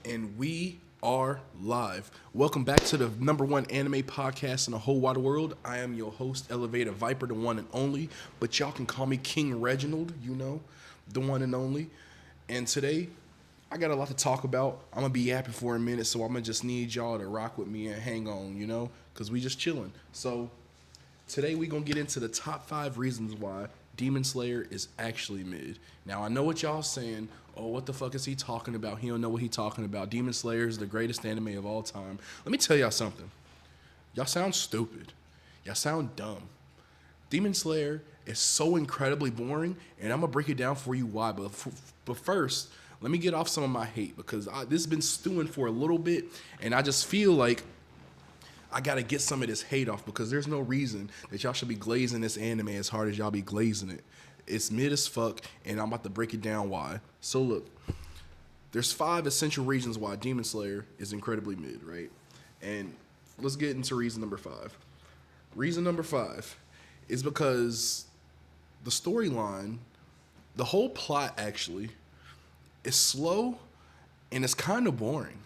And we are live. Welcome back to the number one anime podcast in the whole wide world. I am your host, Elevator Viper, the one and only, but y'all can call me King Reginald, the one and only. And today, I got a lot to talk about. I'm gonna be yapping for a minute, so I'm gonna just need y'all to rock with me and hang on, because we just chilling. So today we gonna get into the top 5 reasons why Demon Slayer is actually mid. Now I know what y'all saying. Oh, what the fuck is he talking about? He don't know what he talking about. Demon Slayer is the greatest anime of all time. Let me tell y'all something. Y'all sound stupid. Y'all sound dumb. Demon Slayer is so incredibly boring, and I'm gonna break it down for you why. But first, let me get off some of my hate because this has been stewing for a little bit, and I just feel like I gotta get some of this hate off because there's no reason that y'all should be glazing this anime as hard as y'all be glazing it. It's mid as fuck, and I'm about to break it down why. So look, there's 5 essential reasons why Demon Slayer is incredibly mid, right? And let's get into reason number 5. Reason number 5 is because the storyline, the whole plot actually, is slow and it's kind of boring.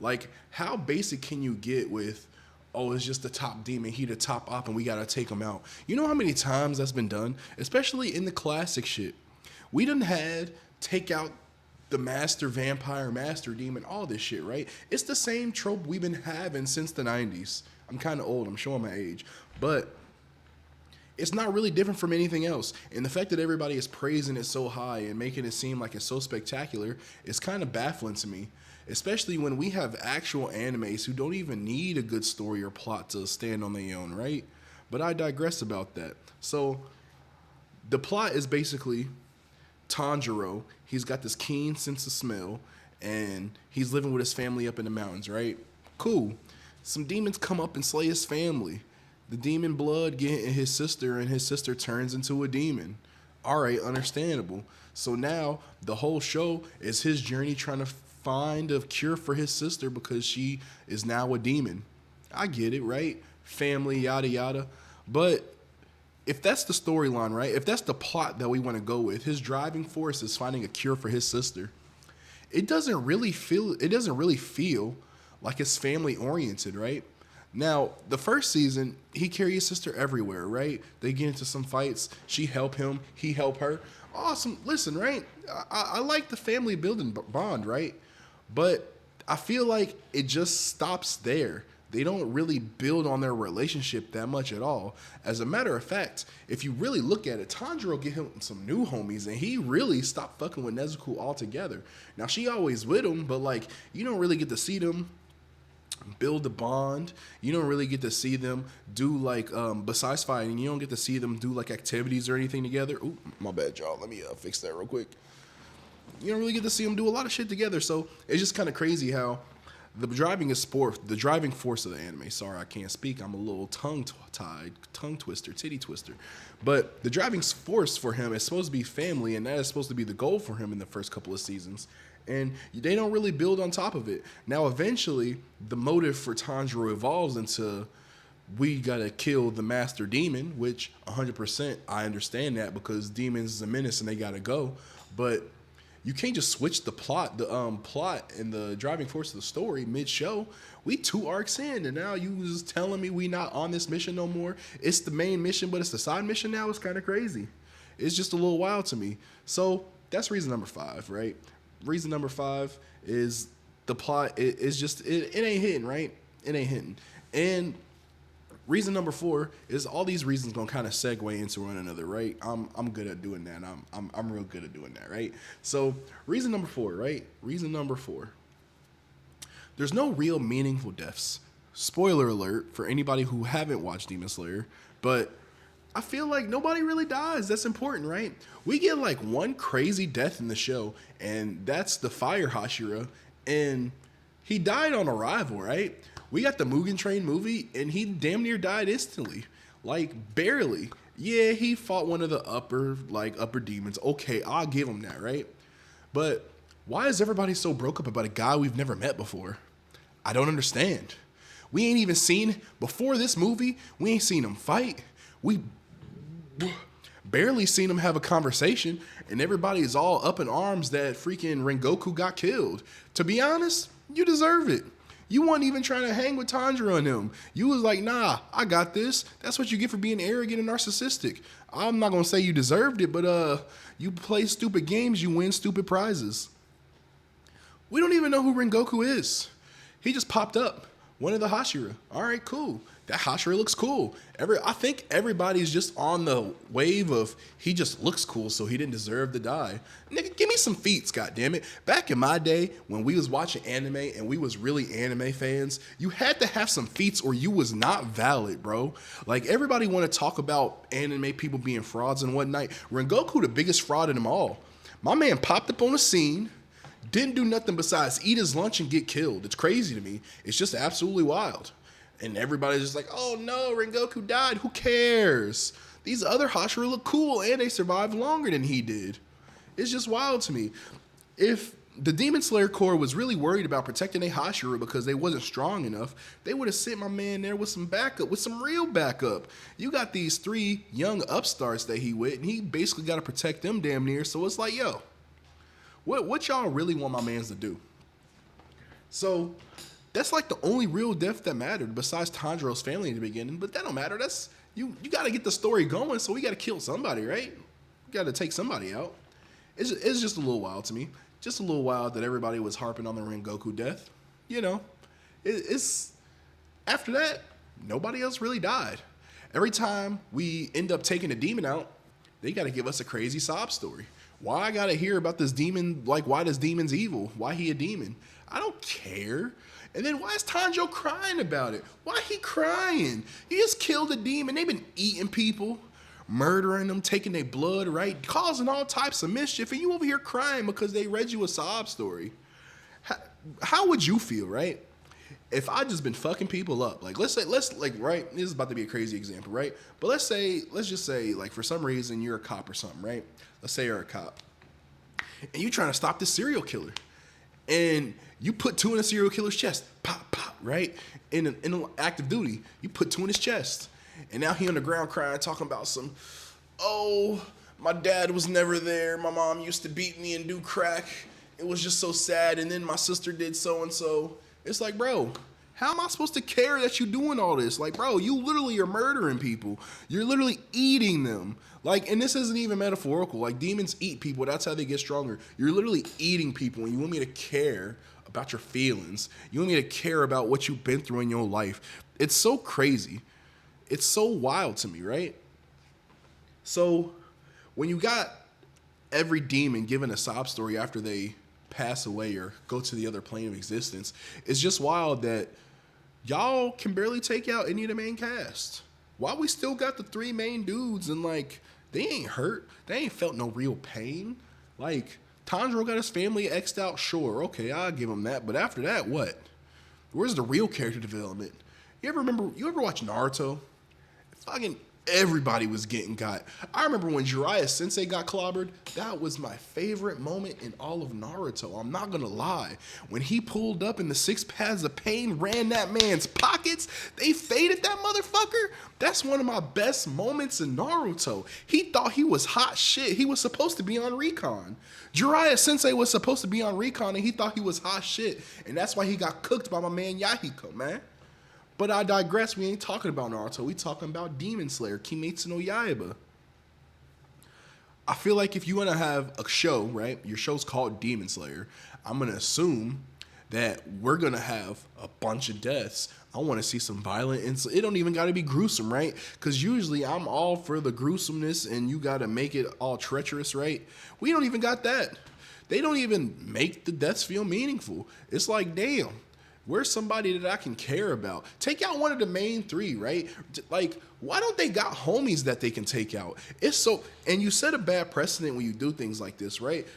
Like, how basic can you get with, oh, it's just the top demon, he the top op, and we gotta take him out? You know how many times that's been done? Especially in the classic shit. We done had take out the master vampire, master demon, all this shit, right? It's the same trope we've been having since the 90s. I'm kind of old, I'm showing my age. But it's not really different from anything else. And the fact that everybody is praising it so high and making it seem like it's so spectacular is kind of baffling to me. Especially when we have actual animes who don't even need a good story or plot to stand on their own, right? But I digress about that. So the plot is basically Tanjiro. He's got this keen sense of smell, and he's living with his family up in the mountains, right? Cool. Some demons come up and slay his family. The demon blood get in his sister, and his sister turns into a demon. All right, understandable. So now the whole show is his journey trying to find a cure for his sister because she is now a demon. I get it, right? Family, yada yada. But if that's the storyline, right? If that's the plot that we want to go with, his driving force is finding a cure for his sister. It doesn't really feel like it's family oriented, right? Now, the first season, he carries his sister everywhere, right? They get into some fights. She help him. He help her. Awesome. Listen, right? I like the family building bond, right? But I feel like it just stops there. They don't really build on their relationship that much at all. As a matter of fact, if you really look at it, Tanjiro get him some new homies, and he really stopped fucking with Nezuko altogether. Now, she always with him, but, like, you don't really get to see them build a bond. You don't really get to see them do, like, besides fighting, you don't get to see them do, like, activities or anything together. Ooh, my bad, y'all. Let me fix that real quick. You don't really get to see them do a lot of shit together. So it's just kind of crazy how the driving force of the anime. Sorry, I can't speak. I'm a little tongue twister, titty twister. But the driving force for him is supposed to be family, and that is supposed to be the goal for him in the first couple of seasons. And they don't really build on top of it. Now, eventually, the motive for Tanjiro evolves into, we gotta kill the master demon, which 100% I understand that because demons is a menace and they gotta go. But you can't just switch the plot and the driving force of the story mid-show. We 2 arcs in, and now you just telling me we not on this mission no more. It's the main mission, but it's the side mission now. It's kind of crazy. It's just a little wild to me. So that's reason number 5, right? Reason number 5 is the plot. It ain't hitting, right? It ain't hitting. And reason number 4 is all these reasons gonna kind of segue into one another, right? I'm good at doing that. I'm real good at doing that, right? So reason number 4, right? Reason number 4. There's no real meaningful deaths. Spoiler alert for anybody who haven't watched Demon Slayer, but I feel like nobody really dies. That's important, right? We get like one crazy death in the show, and that's the Fire Hashira, and he died on arrival, right? We got the Mugen Train movie, and he damn near died instantly. Like, barely. Yeah, he fought one of the upper demons. Okay, I'll give him that, right? But why is everybody so broke up about a guy we've never met before? I don't understand. We ain't even seen, before this movie, we ain't seen him fight. Barely seen them have a conversation, and everybody is all up in arms that freaking Rengoku got killed. To be honest, you deserve it. You weren't even trying to hang with Tanjiro and them. You was like, nah, I got this. That's what you get for being arrogant and narcissistic. I'm not going to say you deserved it, but you play stupid games, you win stupid prizes. We don't even know who Rengoku is. He just popped up. One of the Hashira. All right, cool. That Hashira looks cool. I think everybody's just on the wave of he just looks cool, so he didn't deserve to die. Nigga, give me some feats, goddammit. Back in my day, when we was watching anime and we was really anime fans, you had to have some feats or you was not valid, bro. Like, everybody want to talk about anime people being frauds and whatnot. Rengoku, the biggest fraud of them all. My man popped up on the scene, didn't do nothing besides eat his lunch and get killed. It's crazy to me. It's just absolutely wild. And everybody's just like, oh no, Rengoku died. Who cares? These other Hashira look cool and they survived longer than he did. It's just wild to me. If the Demon Slayer Corps was really worried about protecting a Hashira because they wasn't strong enough, they would have sent my man there with some backup, with some real backup. You got these 3 young upstarts that he with, and he basically got to protect them damn near. So it's like, yo, what y'all really want my mans to do? So that's like the only real death that mattered besides Tanjiro's family in the beginning. But that don't matter. That's you got to get the story going, so we got to kill somebody, right? We got to take somebody out. It's just a little wild to me. Just a little wild that everybody was harping on the Rengoku death. You know, it's after that, nobody else really died. Every time we end up taking a demon out, they got to give us a crazy sob story. Why I got to hear about this demon? Like, why this demon's evil? Why he a demon? I don't care. And then why is Tanjiro crying about it? Why he crying? He just killed a demon. They've been eating people, murdering them, taking their blood, right? Causing all types of mischief. And you over here crying because they read you a sob story. How would you feel, right? If I just been fucking people up, like let's right, this is about to be a crazy example, right? But let's just say, like, for some reason you're a cop or something, right? Let's say you're a cop, and you trying to stop this serial killer, and you put 2 in a serial killer's chest, pop, pop, right? In active duty, you put 2 in his chest, and now he on the ground crying, talking about some, oh, my dad was never there, my mom used to beat me and do crack, it was just so sad, and then my sister did so and so. It's like, bro, how am I supposed to care that you doing all this? Like, bro, you literally are murdering people. You're literally eating them. Like, and this isn't even metaphorical. Like, demons eat people. That's how they get stronger. You're literally eating people, and you want me to care about your feelings. You want me to care about what you've been through in your life. It's so crazy. It's so wild to me, right? So when you got every demon given a sob story after they pass away or go to the other plane of existence, it's just wild that y'all can barely take out any of the main cast. Why we still got the 3 main dudes and, like, they ain't hurt. They ain't felt no real pain. Like, Tanjiro got his family X'd out, sure, okay, I'll give him that. But after that, what? Where's the real character development? You ever watch Naruto? Fucking everybody was getting got. I remember when Jiraiya Sensei got clobbered. That was my favorite moment in all of Naruto. I'm not gonna lie. When he pulled up and the 6 paths of pain ran that man's pockets, they faded that motherfucker. That's one of my best moments in Naruto. He thought he was hot shit. He was supposed to be on recon. Jiraiya Sensei was supposed to be on recon and he thought he was hot shit. And that's why he got cooked by my man Yahiko, man. But I digress. We ain't talking about Naruto. We talking about Demon Slayer, Kimetsu no Yaiba. I feel like if you want to have a show, right? Your show's called Demon Slayer. I'm going to assume that we're going to have a bunch of deaths. I want to see some violent. It don't even got to be gruesome, right? Because usually I'm all for the gruesomeness and you got to make it all treacherous, right? We don't even got that. They don't even make the deaths feel meaningful. It's like, damn. Where's somebody that I can care about? Take out one of the main 3, right? Like, why don't they got homies that they can take out? It's so, and you set a bad precedent when you do things like this, right?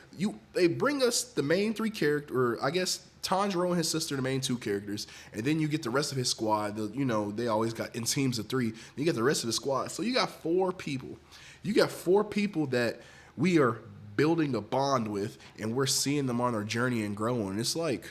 They bring us the main 3 characters, or I guess Tanjiro and his sister, the main 2 characters, and then you get the rest of his squad. They always got in teams of 3. You get the rest of the squad. So you got 4 people. You got 4 people that we are building a bond with, and we're seeing them on their journey and growing. It's like,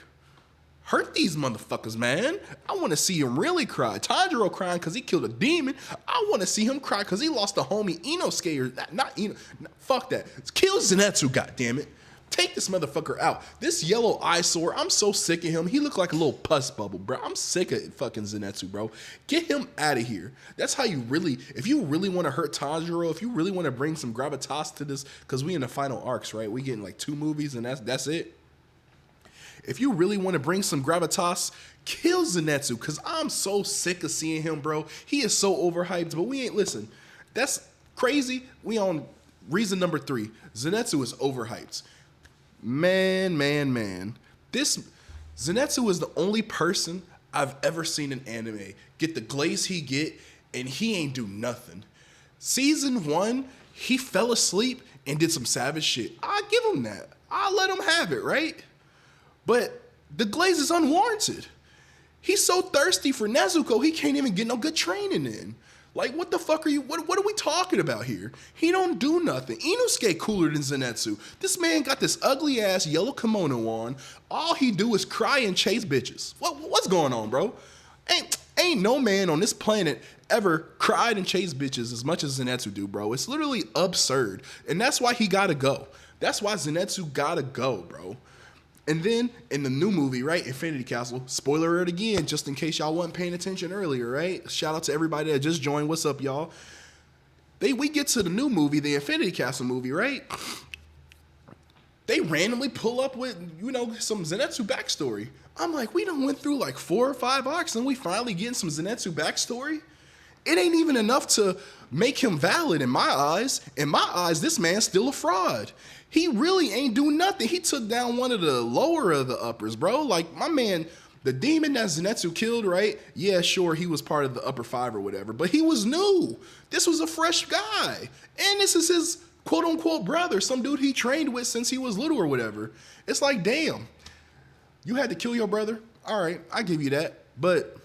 Hurt these motherfuckers, man. I want to see him really cry. Tanjiro crying because he killed a demon. I want to see him cry because he lost a homie Inosuke, or not Ino. Fuck that. Kill Zenitsu, goddammit. Take this motherfucker out. This yellow eyesore, I'm so sick of him. He looked like a little pus bubble, bro. I'm sick of fucking Zenitsu, bro. Get him out of here. That's how you really, if you really want to hurt Tanjiro, if you really want to bring some gravitas to this, because we in the final arcs, right? We getting like 2 movies and that's it. If you really want to bring some gravitas, kill Zenitsu, because I'm so sick of seeing him, bro. He is so overhyped, but we ain't, listen, that's crazy. We on reason number 3. Zenitsu is overhyped. Man. This Zenitsu is the only person I've ever seen in anime get the glaze he get, and he ain't do nothing. Season 1, he fell asleep and did some savage shit. I give him that. I let him have it, right? But the glaze is unwarranted. He's so thirsty for Nezuko, he can't even get no good training in. Like, what the fuck are you, what are we talking about here? He don't do nothing. Inosuke cooler than Zenitsu. This man got this ugly ass yellow kimono on. All he do is cry and chase bitches. What's going on, bro? Ain't no man on this planet ever cried and chased bitches as much as Zenitsu do, bro. It's literally absurd. And that's why he gotta go. That's why Zenitsu gotta go, bro. And then in the new movie, right, Infinity Castle, spoiler alert again, just in case y'all wasn't paying attention earlier, right? Shout out to everybody that just joined. What's up, y'all? We get to the new movie, the Infinity Castle movie, right? They randomly pull up with, some Zenitsu backstory. I'm like, we done went through like 4 or 5 arcs and we finally getting some Zenitsu backstory? It ain't even enough to make him valid in my eyes. In my eyes, this man's still a fraud. He really ain't do nothing. He took down one of the lower of the uppers, bro. Like, my man, the demon that Zenitsu killed, right? Yeah, sure, he was part of the upper 5 or whatever, but he was new. This was a fresh guy. And this is his quote-unquote brother, some dude he trained with since he was little or whatever. It's like, damn, you had to kill your brother? All right, I give you that. But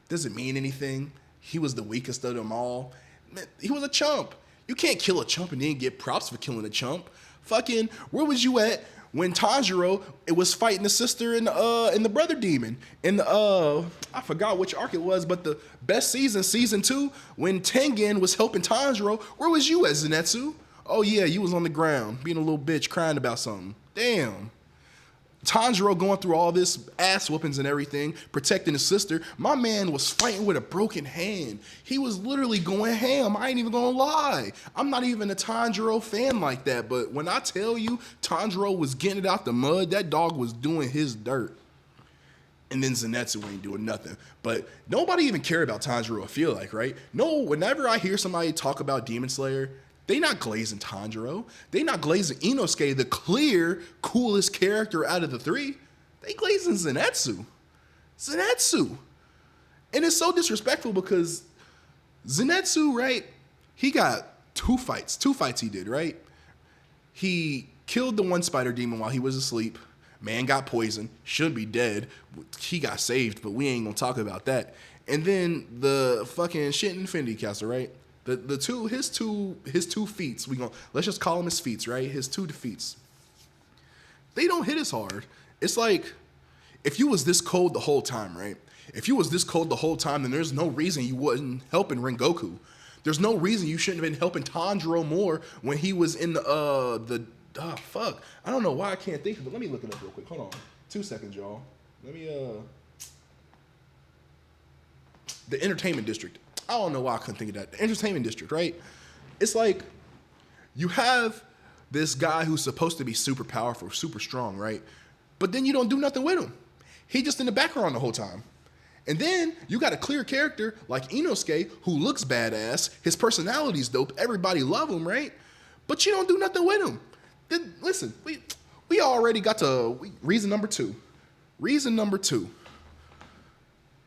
does it mean anything? He was the weakest of them all. Man, he was a chump. You can't kill a chump and then get props for killing a chump. Fucking, where was you at when Tanjiro was fighting the sister and the brother demon? In the I forgot which arc it was, but the best season, season 2, when Tengen was helping Tanjiro, where was you at, Zenitsu? Oh yeah, you was on the ground, being a little bitch, crying about something. Damn. Tanjiro going through all this ass whoopings and everything, protecting his sister. My man was fighting with a broken hand. He was literally going ham. I ain't even gonna lie. I'm not even a Tanjiro fan like that, but when I tell you Tanjiro was getting it out the mud, that dog was doing his dirt. And then Zenitsu ain't doing nothing. But nobody even care about Tanjiro, I feel like, right? No, whenever I hear somebody talk about Demon Slayer, they not glazing Tanjiro. They not glazing Inosuke, the clear, coolest character out of the 3. They glazing Zenitsu. And it's so disrespectful because Zenitsu, right, he got 2 fights. 2 fights he did, right? He killed the one spider demon while he was asleep. Man got poisoned. Should be dead. He got saved, but we ain't gonna talk about that. And then the fucking shit in Infinity Castle, right? His two feats, let's just call them his feats, right? His 2 defeats. They don't hit as hard. It's like, if you was this cold the whole time, right? If you was this cold the whole time, then there's no reason you wasn't helping Rengoku. There's no reason you shouldn't have been helping Tanjiro more when he was in fuck. I don't know why I can't think of it. Let me look it up real quick. Hold on. 2 seconds, y'all. Let me, the entertainment district. I don't know why I couldn't think of that. The entertainment district, right? It's like you have this guy who's supposed to be super powerful, super strong, right? But then you don't do nothing with him. He just in the background the whole time. And then you got a clear character like Inosuke who looks badass. His personality's dope. Everybody love him, right? But you don't do nothing with him. Then listen, we already got to reason number 2. Reason number 2.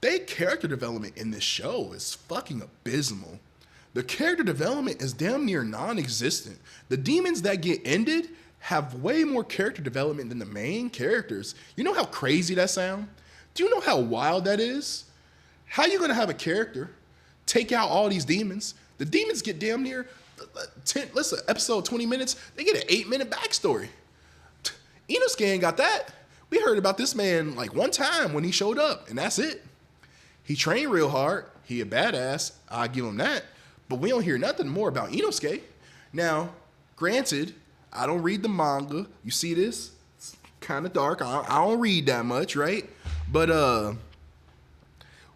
Their character development in this show is fucking abysmal. The character development is damn near non-existent. The demons that get ended have way more character development than the main characters. You know how crazy that sounds? Do you know how wild that is? How you gonna have a character take out all these demons? The demons get damn near, episode 20 minutes, they get an 8-minute backstory. Inosuke ain't got that. We heard about this man like one time when he showed up, and that's it. He trained real hard. He a badass. I give him that. But we don't hear nothing more about Inosuke. Now, granted, I don't read the manga. You see this? It's kind of dark. I don't read that much, right? But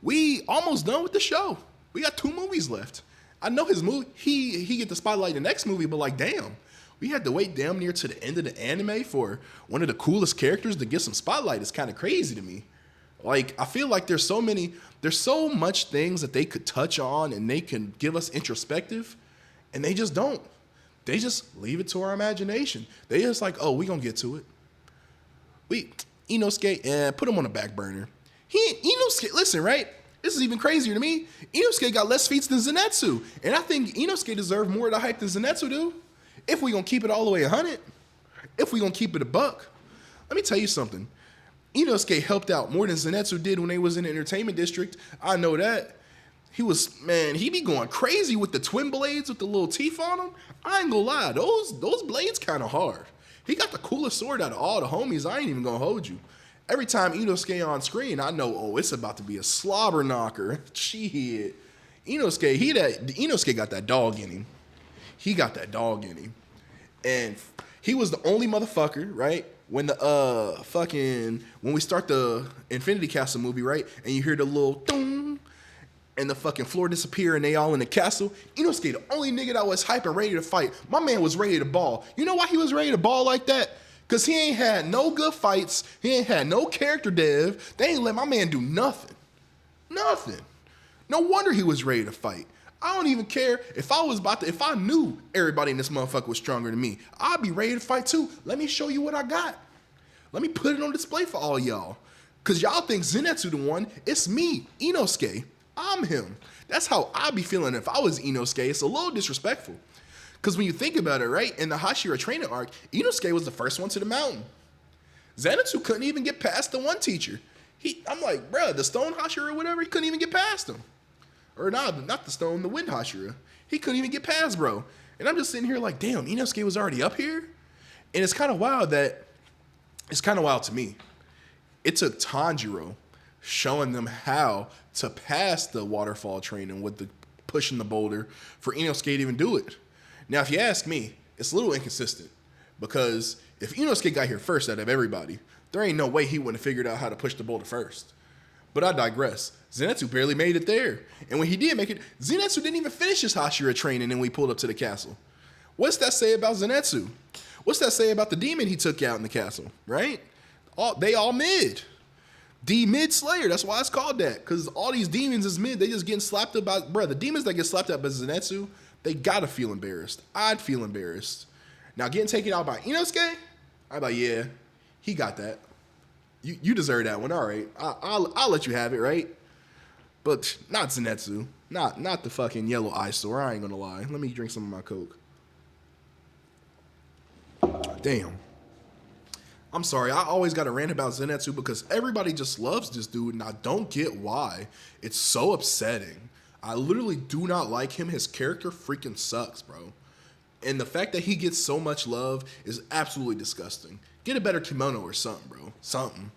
we almost done with the show. We got 2 movies left. I know his movie, he get the spotlight in the next movie, but like, damn. We had to wait damn near to the end of the anime for one of the coolest characters to get some spotlight. It's kind of crazy to me. Like, I feel like there's so much things that they could touch on and they can give us introspective, and they just don't. They just leave it to our imagination. They just like, oh, we gonna get to it. Inosuke, put him on the back burner. Inosuke, listen, right? This is even crazier to me. Inosuke got less feats than Zenitsu, and I think Inosuke deserved more of the hype than Zenitsu do. If we gonna keep it all the way 100, if we gonna keep it a buck, let me tell you something. Inosuke helped out more than Zenitsu did when they was in the entertainment district. I know that. He be going crazy with the twin blades with the little teeth on them. I ain't gonna lie, those blades kind of hard. He got the coolest sword out of all the homies. I ain't even gonna hold you. Every time Inosuke on screen, I know, oh, it's about to be a slobber knocker. Shit. Inosuke got that dog in him. He got that dog in him. And he was the only motherfucker, right? When when we start the Infinity Castle movie, right? And you hear the little dong and the fucking floor disappear and they all in the castle. Inosuke, the only nigga that was hype and ready to fight. My man was ready to ball. You know why he was ready to ball like that? Because he ain't had no good fights. He ain't had no character dev. They ain't let my man do nothing. Nothing. No wonder he was ready to fight. I don't even care if I knew everybody in this motherfucker was stronger than me, I'd be ready to fight too. Let me show you what I got. Let me put it on display for all y'all. Cause y'all think Zenitsu the one, it's me, Inosuke. I'm him. That's how I'd be feeling if I was Inosuke. It's a little disrespectful. Cause when you think about it, right, in the Hashira training arc, Inosuke was the first one to the mountain. Zenitsu couldn't even get past the one teacher. I'm like, bruh, the stone Hashira or whatever, he couldn't even get past him. Or not the stone, the wind Hashira. He couldn't even get past, bro. And I'm just sitting here like, damn, Inosuke was already up here? And it's kind of wild to me. It took Tanjiro showing them how to pass the waterfall training with the pushing the boulder for Inosuke to even do it. Now, if you ask me, it's a little inconsistent. Because if Inosuke got here first out of everybody, there ain't no way he wouldn't have figured out how to push the boulder first. But I digress. Zenitsu barely made it there. And when he did make it, Zenitsu didn't even finish his Hashira training and we pulled up to the castle. What's that say about Zenitsu? What's that say about the demon he took out in the castle, right? They all mid. D-mid Slayer, that's why it's called that. Because all these demons is mid, they just getting slapped up by, bro, the demons that get slapped up by Zenitsu, they gotta feel embarrassed. I'd feel embarrassed. Now getting taken out by Inosuke, I'd be like, yeah, he got that. You deserve that one, all right. I'll let you have it, right? But not Zenitsu. Not the fucking yellow eyesore, I ain't gonna lie. Let me drink some of my Coke. Damn. I'm sorry, I always got to rant about Zenitsu because everybody just loves this dude and I don't get why. It's so upsetting. I literally do not like him. His character freaking sucks, bro. And the fact that he gets so much love is absolutely disgusting. Get a better kimono or something, bro. Something.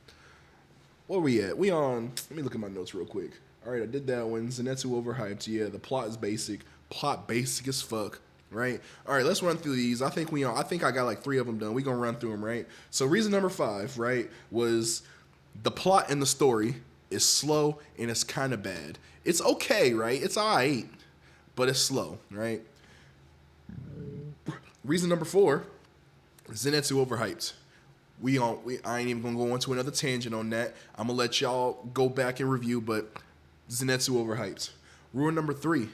Where we at? We on, let me look at my notes real quick. All right, I did that one. Zenitsu overhyped. Yeah, the plot is basic. Plot basic as fuck, right? All right, let's run through these. I think I got like 3 of them done. We're going to run through them, right? So reason number 5, right, was the plot and the story is slow and it's kind of bad. It's okay, right? It's all right, but it's slow, right? Reason number 4, Zenitsu overhyped. I ain't even gonna go into another tangent on that. I'm gonna let y'all go back and review, but Zenitsu overhyped. Rule number 3,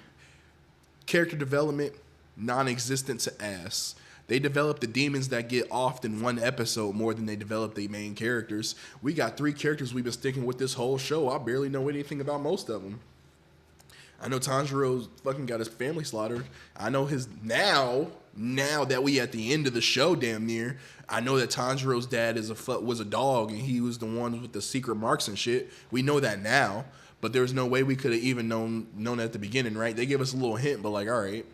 character development non-existent to ass. They develop the demons that get off in one episode more than they develop the main characters. We got 3 characters we've been sticking with this whole show. I barely know anything about most of them. I know Tanjiro's fucking got his family slaughtered. I know his now that we at the end of the show damn near, I know that Tanjiro's dad was a dog and he was the one with the secret marks and shit. We know that now, but there's no way we could have even known at the beginning, right? They gave us a little hint, but like, all right.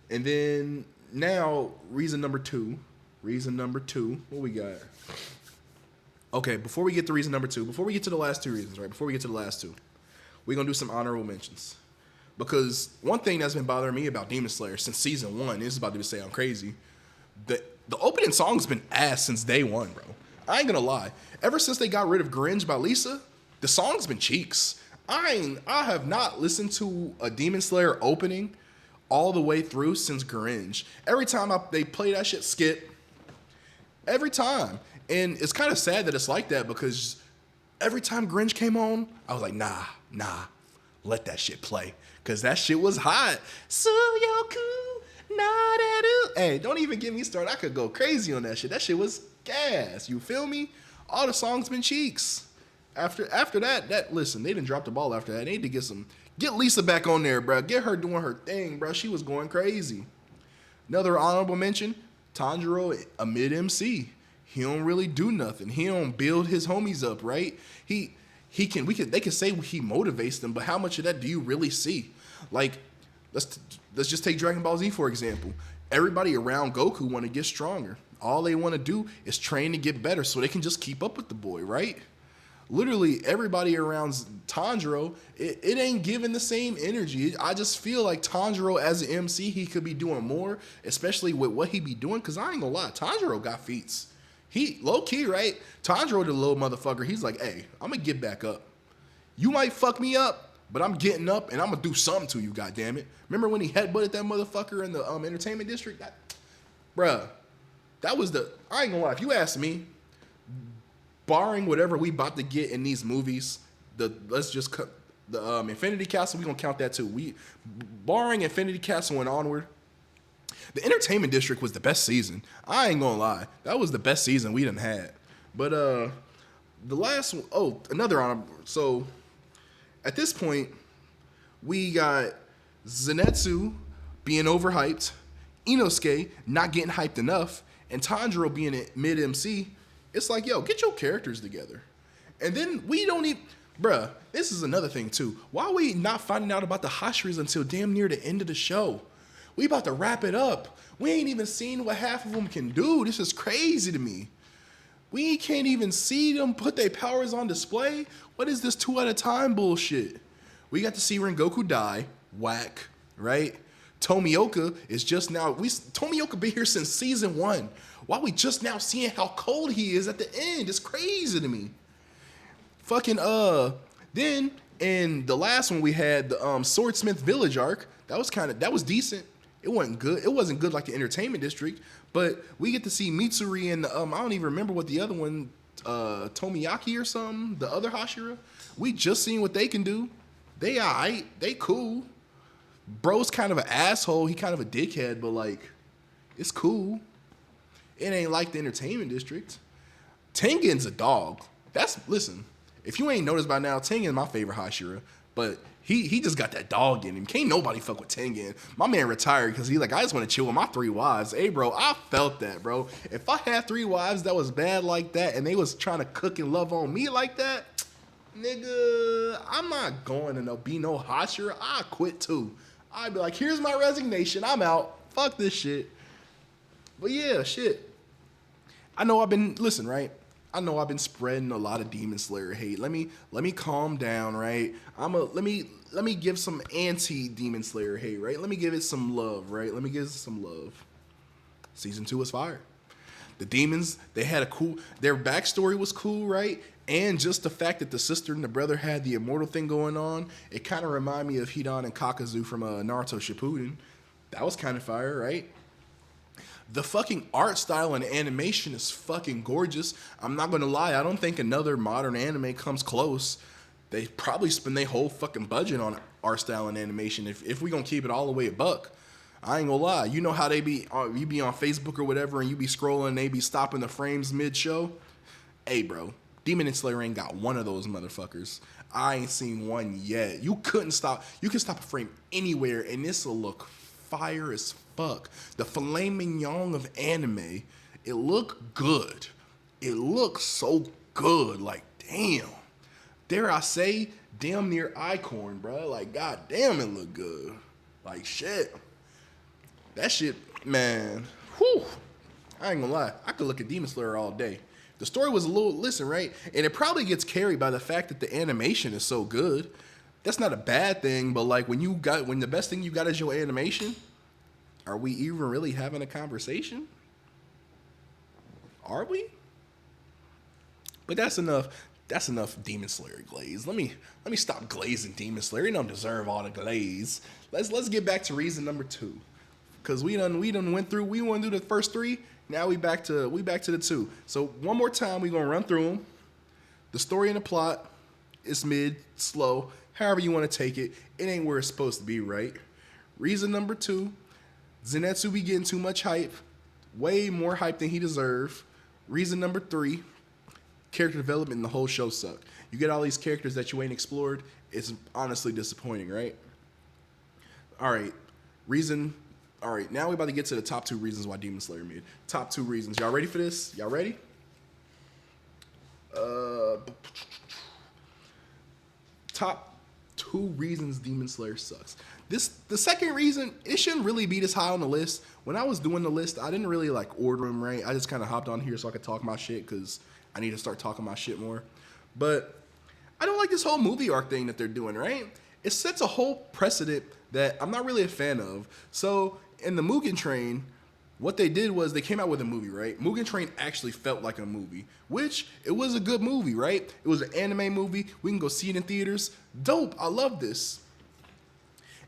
And then now, reason number two, what we got? Okay, before we get to reason number 2, before we get to the last 2 reasons, right? Before we get to the last 2, we're gonna do some honorable mentions. Because one thing that's been bothering me about Demon Slayer since season 1, this is about to say I'm crazy. The opening song's been ass since day 1, bro. I ain't gonna lie. Ever since they got rid of Gringe by Lisa, the song's been cheeks. I have not listened to a Demon Slayer opening all the way through since Gringe. Every time they play that shit, skip. Every time. And it's kind of sad that it's like that because every time Gringe came on, I was like, nah, let that shit play. Because that shit was hot. Suyoku, Nareru. Hey, don't even get me started. I could go crazy on that shit. That shit was gas. You feel me? All the songs been cheeks. After that, listen, they didn't drop the ball after that. They need to get Lisa back on there, bro. Get her doing her thing, bro. She was going crazy. Another honorable mention, Tanjiro, a mid-MC. He don't really do nothing. He don't build his homies up, right? They can say he motivates them, but how much of that do you really see? Like, let's just take Dragon Ball Z, for example. Everybody around Goku want to get stronger. All they want to do is train to get better so they can just keep up with the boy, right? Literally, everybody around Tanjiro, it ain't giving the same energy. I just feel like Tanjiro as an MC, he could be doing more, especially with what he be doing, because I ain't gonna lie, Tanjiro got feats. He, low-key, right? Tanjiro, the little motherfucker, he's like, hey, I'm gonna get back up. You might fuck me up, but I'm getting up, and I'm gonna do something to you, goddammit. Remember when he headbutted that motherfucker in the entertainment district? Bruh, that was I ain't gonna lie, if you ask me, barring whatever we about to get in these movies, let's just cut the Infinity Castle, we gonna count that too. Barring Infinity Castle and onward, the Entertainment District was the best season. I ain't gonna lie. That was the best season we done had. But the last one, another honorable. So at this point, we got Zenitsu being overhyped, Inosuke not getting hyped enough, and Tanjiro being a mid-MC. It's like, yo, get your characters together. And then we don't even... Bruh, this is another thing, too. Why are we not finding out about the Hashiras until damn near the end of the show? We about to wrap it up. We ain't even seen what half of them can do. This is crazy to me. We can't even see them put their powers on display. What is this 2 at a time bullshit? We got to see Rengoku die. Whack, right? Tomioka is just now... Tomioka been here since season 1. Why we just now seeing how cold he is at the end? It's crazy to me. Fucking, then, in the last one we had the Swordsmith Village arc. That was decent. It wasn't good. It wasn't good like the Entertainment District, but we get to see Mitsuri and I don't even remember what the other one, Tomiyaki or something, the other Hashira. We just seen what they can do. They alright. They cool. Bro's kind of an asshole. He kind of a dickhead, but like, it's cool. It ain't like the Entertainment District. Tengen's a dog. Listen, if you ain't noticed by now, Tengen's my favorite Hashira, but he just got that dog in him. Can't nobody fuck with Tengen. My man retired because he's like, I just want to chill with my 3 wives. Hey, bro, I felt that, bro. If I had 3 wives that was bad like that and they was trying to cook and love on me like that, nigga, I'm not going to be no Hashira. I quit too. I'd be like, here's my resignation. I'm out. Fuck this shit. But yeah, shit. I know I've been spreading a lot of Demon Slayer hate. Let me calm down, right? Let me give some anti-Demon Slayer hate, right? Let me give it some love, right? Let me give it some love. Season 2 was fire. The demons, their backstory was cool, right? And just the fact that the sister and the brother had the immortal thing going on, it kind of reminded me of Hidan and Kakazu from Naruto Shippuden. That was kind of fire, right? The fucking art style and animation is fucking gorgeous. I'm not gonna lie, I don't think another modern anime comes close. They probably spend their whole fucking budget on art style and animation if we gonna keep it all the way a buck. I ain't gonna lie. You know how they be, you be on Facebook or whatever and you be scrolling and they be stopping the frames mid-show? Hey, bro, Demon Slayer ain't got one of those motherfuckers. I ain't seen one yet. You can stop a frame anywhere and this'll look fire as fuck. The filet mignon of anime, it looked good. It looked so good. Like, damn. Dare I say, damn near Icorn, bro. Like, god damn, it looked good. Like, shit. That shit, man. Whew. I ain't gonna lie. I could look at Demon Slayer all day. The story was a little, listen, right? And it probably gets carried by the fact that the animation is so good. That's not a bad thing, but like when the best thing you got is your animation, are we even really having a conversation? Are we? But that's enough. That's enough Demon Slayer glaze. Let me stop glazing Demon Slayer. You don't deserve all the glaze. Let's get back to reason number 2. Cause we done went through. We want to do the first 3. Now we back to the 2. So one more time we gonna run through them. The story and the plot is mid, slow, however you want to take it. It ain't where it's supposed to be, right? Reason number 2, Zenitsu be getting too much hype, way more hype than he deserved. Reason number 3, character development in the whole show sucked. You get all these characters that you ain't explored. It's honestly disappointing, right? All right, now we about to get to the top 2 reasons why Demon Slayer made. Top 2 reasons. Y'all ready for this? Y'all ready? Top 2 reasons Demon Slayer sucks. The second reason, it shouldn't really be this high on the list. When I was doing the list, I didn't really like order them, right? I just kind of hopped on here so I could talk my shit because I need to start talking my shit more. But I don't like this whole movie arc thing that they're doing, right? It sets a whole precedent that I'm not really a fan of. So in the Mugen Train, what they did was they came out with a movie, right? Mugen Train actually felt like a movie, which it was a good movie, right? It was an anime movie. We can go see it in theaters. Dope. I love this.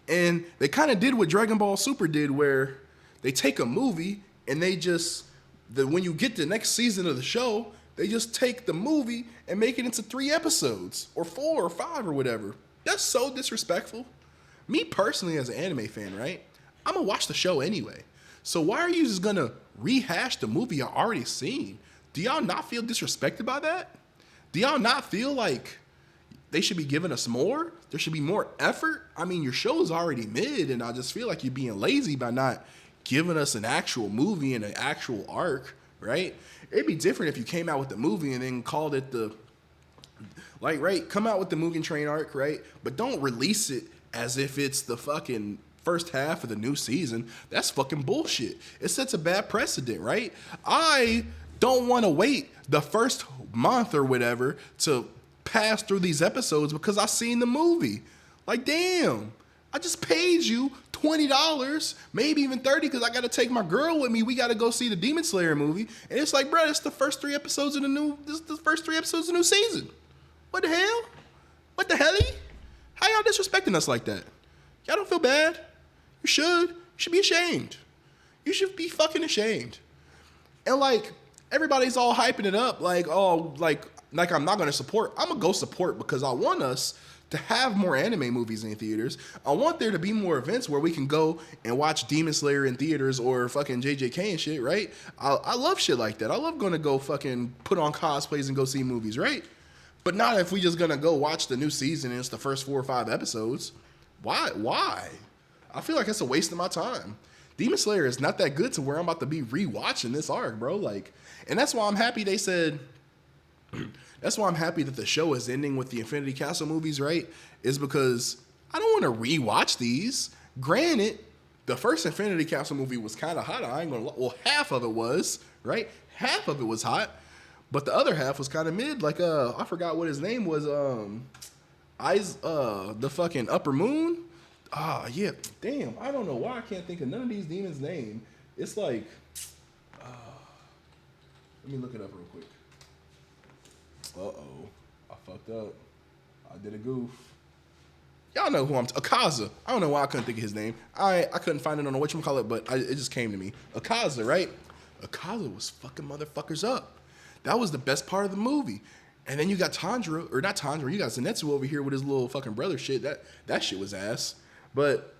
And they kind of did what Dragon Ball Super did, where they take a movie and they just, when you get the next season of the show, they just take the movie and make it into 3 episodes or 4 or 5 or whatever. That's so disrespectful. Me personally, as an anime fan, right? I'm gonna watch the show anyway. So why are you just gonna rehash the movie I already seen? Do y'all not feel disrespected by that? Do y'all not feel like they should be giving us more? There should be more effort? I mean, your show's already mid, and I just feel like you're being lazy by not giving us an actual movie and an actual arc, right? It'd be different if you came out with the movie and then called it come out with the Mugen Train arc, right? But don't release it as if it's the fucking first half of the new season. That's fucking bullshit. It sets a bad precedent, right? I don't want to wait the first month or whatever to pass through these episodes because I seen the movie. Like, damn, I just paid you $20, maybe even $30, because I got to take my girl with me. We got to go see the Demon Slayer movie, and it's like, bro, it's the first 3 episodes of the first 3 episodes of the new season. What the hell? What the hell? How y'all disrespecting us like that? Y'all don't feel bad? You should. You should be ashamed. You should be fucking ashamed. And like, everybody's all hyping it up, like, oh, like I'm not gonna support. I'm gonna go support because I want us to have more anime movies in theaters. I want there to be more events where we can go and watch Demon Slayer in theaters or fucking JJK and shit, right? I love shit like that. I love gonna go fucking put on cosplays and go see movies, right? But not if we just gonna go watch the new season and it's the first 4 or 5 episodes. Why? I feel like it's a waste of my time. Demon Slayer is not that good to where I'm about to be rewatching this arc, bro. Like, and that's why I'm happy they said. That's why I'm happy that the show is ending with the Infinity Castle movies, right? Is because I don't want to rewatch these. Granted, the first Infinity Castle movie was kind of hot. I ain't gonna. Well, half of it was, right? Half of it was hot, but the other half was kind of mid. Like, I forgot what his name was. The fucking Upper Moon. Ah, yeah. Damn, I don't know why I can't think of none of these demons' name. It's like, let me look it up real quick. Uh-oh, I fucked up. I did a goof. Y'all know who Akaza. I don't know why I couldn't think of his name. I couldn't find it on the whatchamacallit, but it just came to me. Akaza, right? Akaza was fucking motherfuckers up. That was the best part of the movie. And then you got Tanjiro, or not Tanjiro, you got Zenitsu over here with his little fucking brother shit. That shit was ass. But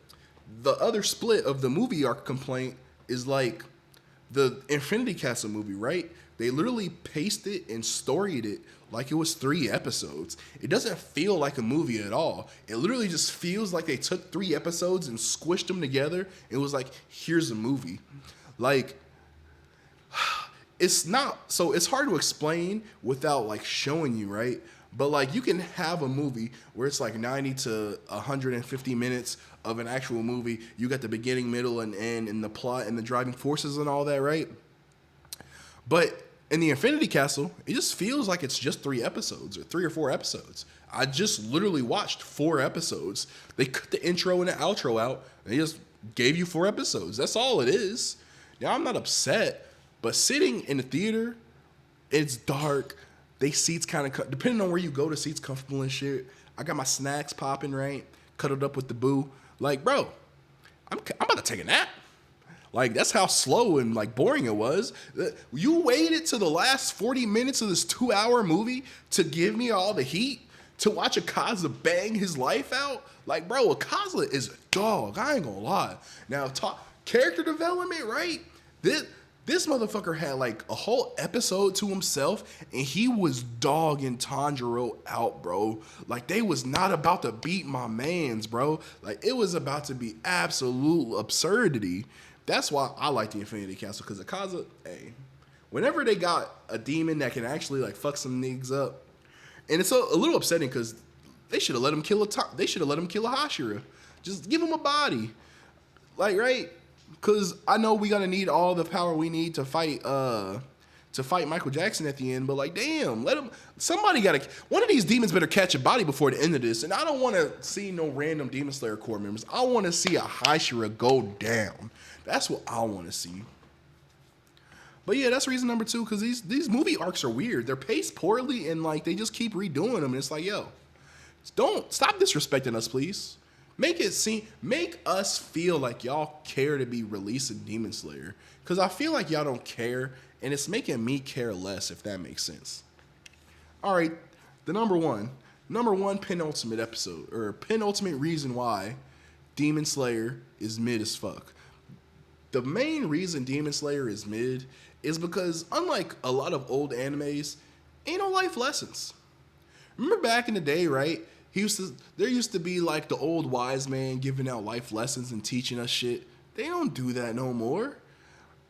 the other split of the movie arc complaint is like the Infinity Castle movie, right? They literally paced it and storied it like it was 3 episodes. It doesn't feel like a movie at all. It literally just feels like they took 3 episodes and squished them together. It was like, here's a movie. Like, it's not, so it's hard to explain without like showing you, right? But like, you can have a movie where it's like 90 to 150 minutes of an actual movie. You got the beginning, middle, and end, and the plot and the driving forces and all that, right? But In the Infinity Castle, it just feels like it's just 3 episodes or 3 or 4 episodes. I just literally watched 4 episodes. They cut the intro and the outro out. And they just gave you 4 episodes. That's all it is. Now, I'm not upset, but sitting in the theater, it's dark. They seats kind of, depending on where you go, the seats comfortable and shit. I got my snacks popping, right? Cuddled up with the boo. Like, bro, I'm about to take a nap. Like, that's how slow and, like, boring it was. You waited to the last 40 minutes of this 2-hour movie to give me all the heat? To watch Akaza bang his life out? Like, bro, Akaza is a dog. I ain't gonna lie. Now, character development, right? This motherfucker had, like, a whole episode to himself, and he was dogging Tanjiro out, bro. Like, they was not about to beat my mans, bro. Like, it was about to be absolute absurdity. That's why I like the Infinity Castle, because Akaza, hey, whenever they got a demon that can actually, like, fuck some niggas up, and it's a little upsetting because they should have let him kill a Hashira. Just give him a body, like, right? Because I know we gotta need all the power we need to fight Michael Jackson at the end, but like, damn, let him. One of these demons better catch a body before the end of this. And I don't want to see no random Demon Slayer core members. I want to see a Hashira go down. That's what I want to see. But yeah, that's reason number 2, because these movie arcs are weird. They're paced poorly, and like they just keep redoing them. And it's like, yo, don't stop disrespecting us, please. Make us feel like y'all care to be releasing Demon Slayer, because I feel like y'all don't care, and it's making me care less, if that makes sense. All right, the number one penultimate episode, or penultimate reason why Demon Slayer is mid as fuck. The main reason Demon Slayer is mid is because, unlike a lot of old animes, ain't no life lessons. Remember back in the day, right? There used to be like the old wise man giving out life lessons and teaching us shit. They don't do that no more.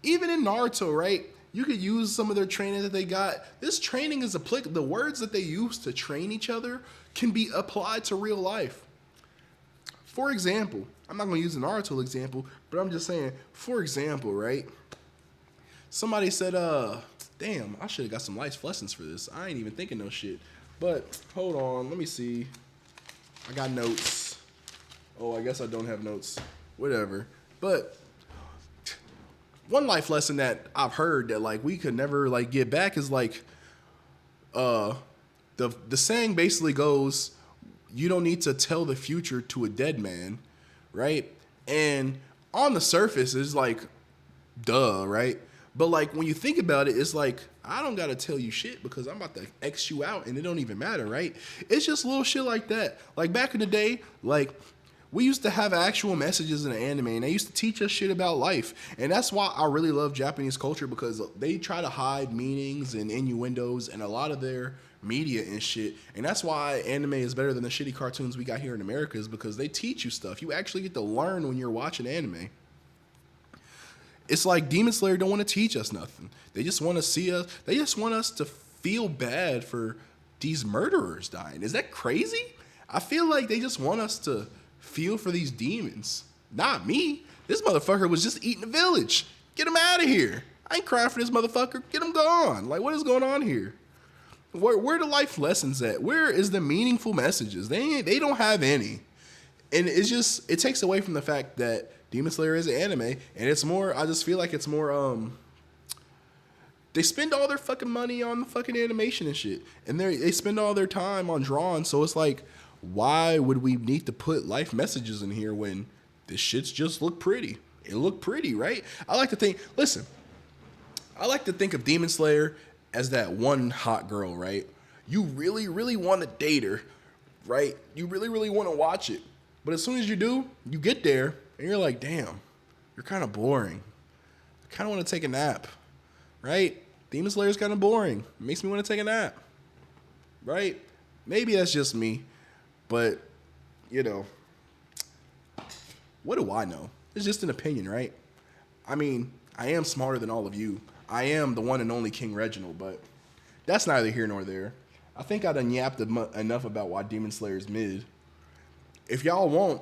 Even in Naruto, right? You could use some of their training that they got. This training is applicable. The words that they use to train each other can be applied to real life. For example, I'm not going to use the Naruto example, but I'm just saying, for example, right? Somebody said, damn, I should have got some life lessons for this. I ain't even thinking no shit. But hold on, let me see. I got notes. Oh, I guess I don't have notes. Whatever. But one life lesson that I've heard that like we could never like get back is like the saying basically goes, you don't need to tell the future to a dead man, right? And on the surface it's like duh, right? But like when you think about it, it's like I don't gotta tell you shit because I'm about to X you out and it don't even matter, right? It's just little shit like that. Like back in the day, like we used to have actual messages in the anime and they used to teach us shit about life. And that's why I really love Japanese culture, because they try to hide meanings and innuendos and a lot of their media and shit. And that's why anime is better than the shitty cartoons we got here in America, is because they teach you stuff. You actually get to learn when you're watching anime. It's like Demon Slayer don't want to teach us nothing. They just want to see us. They just want us to feel bad for these murderers dying. Is that crazy? I feel like they just want us to feel for these demons. Not me. This motherfucker was just eating the village. Get him out of here. I ain't crying for this motherfucker. Get him gone. Like, what is going on here? Where the life lessons at? Where is the meaningful messages? They don't have any. And it's just, it takes away from the fact that Demon Slayer is an anime, and it's more, I just feel like it's more, they spend all their fucking money on the fucking animation and shit, and they spend all their time on drawing, so it's like, why would we need to put life messages in here when this shit's just look pretty? It looked pretty, right? I like to think of Demon Slayer as that one hot girl, right? You really, really want to date her, right? You really, really want to watch it. But as soon as you do, you get there, and you're like, damn, you're kind of boring. I kind of want to take a nap, right? Demon Slayer's kind of boring. It makes me want to take a nap, right? Maybe that's just me, but, you know, what do I know? It's just an opinion, right? I mean, I am smarter than all of you. I am the one and only King Reginald, but that's neither here nor there. I think I done yapped enough about why Demon Slayer's mid. If y'all want,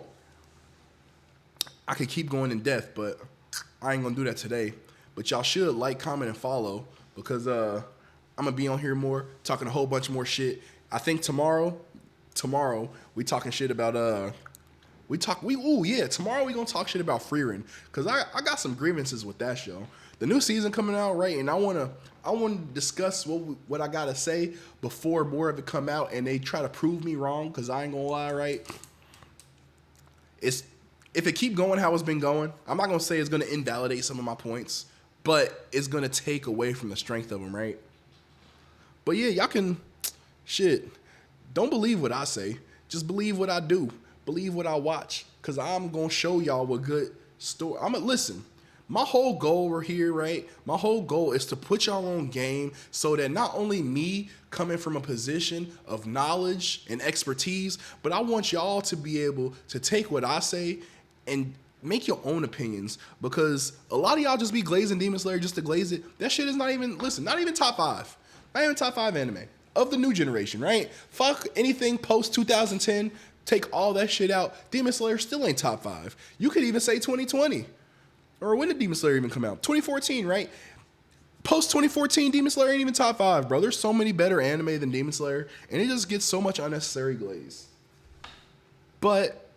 I could keep going in depth, but I ain't gonna do that today. But y'all should like, comment, and follow, because I'm gonna be on here more, talking a whole bunch more shit. I think tomorrow we talking shit about tomorrow we gonna talk shit about Free Run, because I got some grievances with that show. The new season coming out, right? And I wanna discuss what I gotta say before more of it come out and they try to prove me wrong, because I ain't gonna lie, right? If it keep going how it's been going, I'm not gonna say it's gonna invalidate some of my points, but it's gonna take away from the strength of them, right? But yeah, y'all can don't believe what I say. Just believe what I do. Believe what I watch. Cause I'm gonna show y'all what good story. Listen. My whole goal here, right? My whole goal is to put y'all on game so that not only me coming from a position of knowledge and expertise, but I want y'all to be able to take what I say and make your own opinions, because a lot of y'all just be glazing Demon Slayer just to glaze it. That shit is not even top 5. Not even top 5 anime of the new generation, right? Fuck anything post 2010. Take all that shit out. Demon Slayer still ain't top 5. You could even say 2020. Or when did Demon Slayer even come out? 2014, right? Post 2014, Demon Slayer ain't even top 5, bro. There's so many better anime than Demon Slayer, and it just gets so much unnecessary glaze. But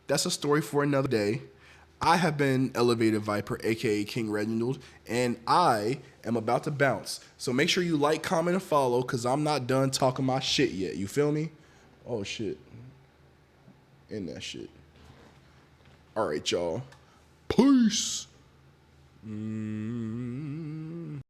that's a story for another day. I have been Elevated Viper, aka King Reginald, and I am about to bounce. So make sure you like, comment, and follow, because I'm not done talking my shit yet. You feel me? Oh, shit. In that shit. All right, y'all. Peace.